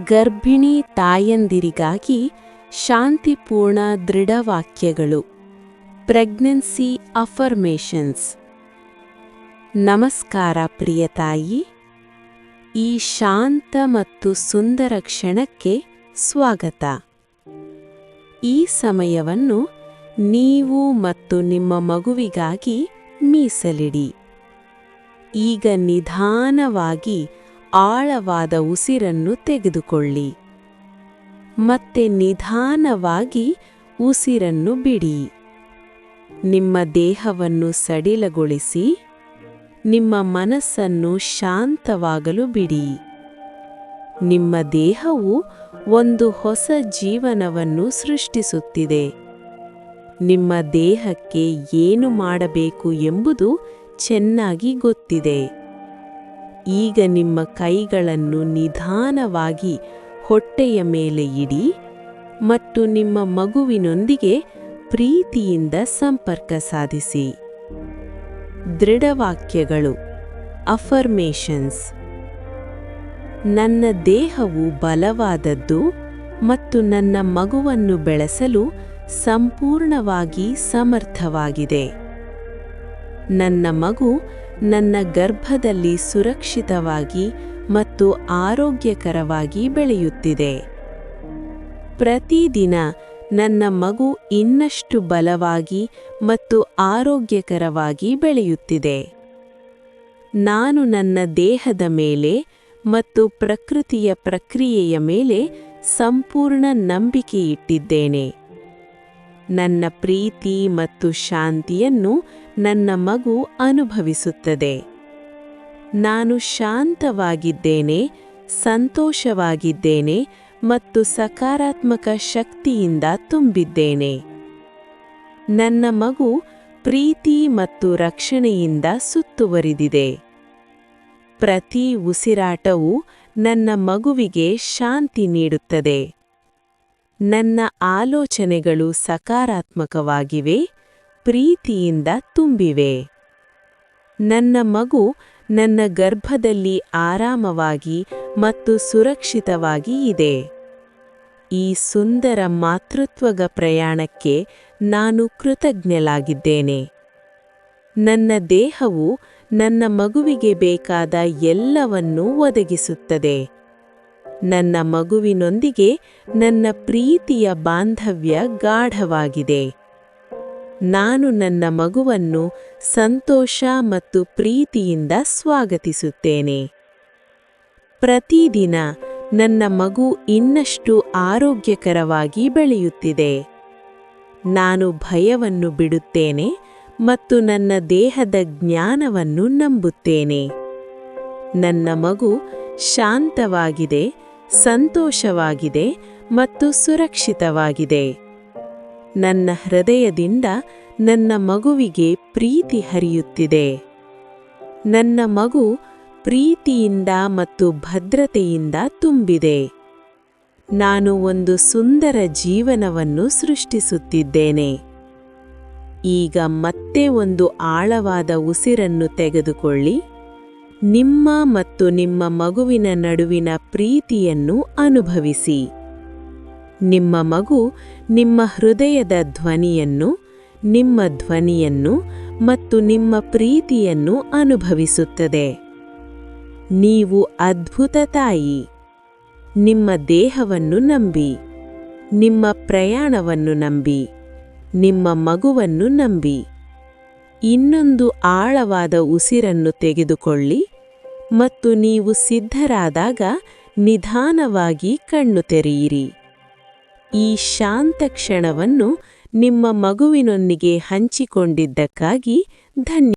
ಗರ್ಭಿಣಿ ತಾಯಂದಿರಿಗಾಗಿ ಶಾಂತಿಪೂರ್ಣ ದೃಢವಾಕ್ಯಗಳು. Pregnancy affirmations. ನಮಸ್ಕಾರ ಪ್ರಿಯ ತಾಯಿ, ಈ ಶಾಂತ ಮತ್ತು ಸುಂದರ ಕ್ಷಣಕ್ಕೆ ಸ್ವಾಗತ. ಈ ಸಮಯವನ್ನು ನೀವು ಮತ್ತು ನಿಮ್ಮ ಮಗುವಿಗಾಗಿ ಮೀಸಲಿಡಿ. ಈಗ ನಿಧಾನವಾಗಿ ಆಳವಾದ ಉಸಿರನ್ನು ತೆಗೆದುಕೊಳ್ಳಿ. ಮತ್ತೆ ನಿಧಾನವಾಗಿ ಉಸಿರನ್ನು ಬಿಡಿ. ನಿಮ್ಮ ದೇಹವನ್ನು ಸಡಿಲಗೊಳಿಸಿ ನಿಮ್ಮ ಮನಸ್ಸನ್ನು ಶಾಂತವಾಗಲು ಬಿಡಿ. ನಿಮ್ಮ ದೇಹವು ಒಂದು ಹೊಸ ಜೀವನವನ್ನು ಸೃಷ್ಟಿಸುತ್ತಿದೆ. ನಿಮ್ಮ ದೇಹಕ್ಕೆ ಏನು ಮಾಡಬೇಕು ಎಂಬುದು ಚೆನ್ನಾಗಿ ಗೊತ್ತಿದೆ. ಈಗ ನಿಮ್ಮ ಕೈಗಳನ್ನು ನಿಧಾನವಾಗಿ ಹೊಟ್ಟೆಯ ಮೇಲೆ ಇಡಿ ಮತ್ತು ನಿಮ್ಮ ಮಗುವಿನೊಂದಿಗೆ ಪ್ರೀತಿಯಿಂದ ಸಂಪರ್ಕ ಸಾಧಿಸಿ. ದೃಢವಾಕ್ಯಗಳು, ಅಫರ್ಮೇಷನ್ಸ್. ನನ್ನ ದೇಹವು ಬಲವಾದದ್ದು ಮತ್ತು ನನ್ನ ಮಗುವನ್ನು ಬೆಳೆಸಲು ಸಂಪೂರ್ಣವಾಗಿ ಸಮರ್ಥವಾಗಿದೆ. ನನ್ನ ಮಗು ನನ್ನ ಗರ್ಭದಲ್ಲಿ ಸುರಕ್ಷಿತವಾಗಿ ಮತ್ತು ಆರೋಗ್ಯಕರವಾಗಿ ಬೆಳೆಯುತ್ತಿದೆ. ಪ್ರತಿದಿನ ನನ್ನ ಮಗು ಇನ್ನಷ್ಟು ಬಲವಾಗಿ ಮತ್ತು ಆರೋಗ್ಯಕರವಾಗಿ ಬೆಳೆಯುತ್ತಿದೆ. ನಾನು ನನ್ನ ದೇಹದ ಮೇಲೆ ಮತ್ತು ಪ್ರಕೃತಿಯ ಪ್ರಕ್ರಿಯೆಯ ಮೇಲೆ ಸಂಪೂರ್ಣ ನಂಬಿಕೆಯಿಟ್ಟಿದ್ದೇನೆ. ನನ್ನ ಪ್ರೀತಿ ಮತ್ತು ಶಾಂತಿಯನ್ನು ನನ್ನ ಮಗು ಅನುಭವಿಸುತ್ತದೆ. ನಾನು ಶಾಂತವಾಗಿದ್ದೇನೆ, ಸಂತೋಷವಾಗಿದ್ದೇನೆ ಮತ್ತು ಸಕಾರಾತ್ಮಕ ಶಕ್ತಿಯಿಂದ ತುಂಬಿದ್ದೇನೆ. ನನ್ನ ಮಗು ಪ್ರೀತಿ ಮತ್ತು ರಕ್ಷಣೆಯಿಂದ ಸುತ್ತುವರಿದಿದೆ. ಪ್ರತಿ ಉಸಿರಾಟವು ನನ್ನ ಮಗುವಿಗೆ ಶಾಂತಿ ನೀಡುತ್ತದೆ. ನನ್ನ ಆಲೋಚನೆಗಳು ಸಕಾರಾತ್ಮಕವಾಗಿವೆ, ಪ್ರೀತಿಯಿಂದ ತುಂಬಿವೆ. ನನ್ನ ಮಗು ನನ್ನ ಗರ್ಭದಲ್ಲಿ ಆರಾಮವಾಗಿ ಮತ್ತು ಸುರಕ್ಷಿತವಾಗಿ ಇದೆ. ಈ ಸುಂದರ ಮಾತೃತ್ವದ ಪ್ರಯಾಣಕ್ಕೆ ನಾನು ಕೃತಜ್ಞಳಾಗಿದ್ದೇನೆ. ನನ್ನ ದೇಹವು ನನ್ನ ಮಗುವಿಗೆ ಬೇಕಾದ ಎಲ್ಲವನ್ನೂ ಒದಗಿಸುತ್ತದೆ. ನನ್ನ ಮಗುವಿನೊಂದಿಗೆ ನನ್ನ ಪ್ರೀತಿಯ ಬಾಂಧವ್ಯ ಗಾಢವಾಗಿದೆ. ನಾನು ನನ್ನ ಮಗುವನ್ನು ಸಂತೋಷ ಮತ್ತು ಪ್ರೀತಿಯಿಂದ ಸ್ವಾಗತಿಸುತ್ತೇನೆ. ಪ್ರತಿದಿನ ನನ್ನ ಮಗು ಇನ್ನಷ್ಟು ಆರೋಗ್ಯಕರವಾಗಿ ಬೆಳೆಯುತ್ತಿದೆ. ನಾನು ಭಯವನ್ನು ಬಿಡುತ್ತೇನೆ ಮತ್ತು ನನ್ನ ದೇಹದ ಜ್ಞಾನವನ್ನು ನಂಬುತ್ತೇನೆ. ನನ್ನ ಮಗು ಶಾಂತವಾಗಿದೆ, ಸಂತೋಷವಾಗಿದೆ ಮತ್ತು ಸುರಕ್ಷಿತವಾಗಿದೆ. ನನ್ನ ಹೃದಯದಿಂದ ನನ್ನ ಮಗುವಿಗೆ ಪ್ರೀತಿ ಹರಿಯುತ್ತಿದೆ. ನನ್ನ ಮಗು ಪ್ರೀತಿಯಿಂದ ಮತ್ತು ಭದ್ರತೆಯಿಂದ ತುಂಬಿದೆ. ನಾನು ಒಂದು ಸುಂದರ ಜೀವನವನ್ನು ಸೃಷ್ಟಿಸುತ್ತಿದ್ದೇನೆ. ಈಗ ಮತ್ತೆ ಒಂದು ಆಳವಾದ ಉಸಿರನ್ನು ತೆಗೆದುಕೊಳ್ಳಿ. ನಿಮ್ಮ ಮತ್ತು ನಿಮ್ಮ ಮಗುವಿನ ನಡುವಿನ ಪ್ರೀತಿಯನ್ನು ಅನುಭವಿಸಿ. ನಿಮ್ಮ ಮಗು ನಿಮ್ಮ ಹೃದಯದ ಧ್ವನಿಯನ್ನು, ನಿಮ್ಮ ಧ್ವನಿಯನ್ನು ಮತ್ತು ನಿಮ್ಮ ಪ್ರೀತಿಯನ್ನು ಅನುಭವಿಸುತ್ತದೆ. ನೀವು ಅದ್ಭುತ ತಾಯಿ. ನಿಮ್ಮ ದೇಹವನ್ನು ನಂಬಿ, ನಿಮ್ಮ ಪ್ರಯಾಣವನ್ನು ನಂಬಿ, ನಿಮ್ಮ ಮಗುವನ್ನು ನಂಬಿ. ಇನ್ನೊಂದು ಆಳವಾದ ಉಸಿರನ್ನು ತೆಗೆದುಕೊಳ್ಳಿ ಮತ್ತು ನೀವು ಸಿದ್ಧರಾದಾಗ ನಿಧಾನವಾಗಿ ಕಣ್ಣು ತೆರೆಯಿರಿ. ಈ ಶಾಂತ ಕ್ಷಣವನ್ನು ನಿಮ್ಮ ಮಗುವಿನೊಂದಿಗೆ ಹಂಚಿಕೊಂಡಿದ್ದಕ್ಕಾಗಿ ಧನ್ಯವಾದ.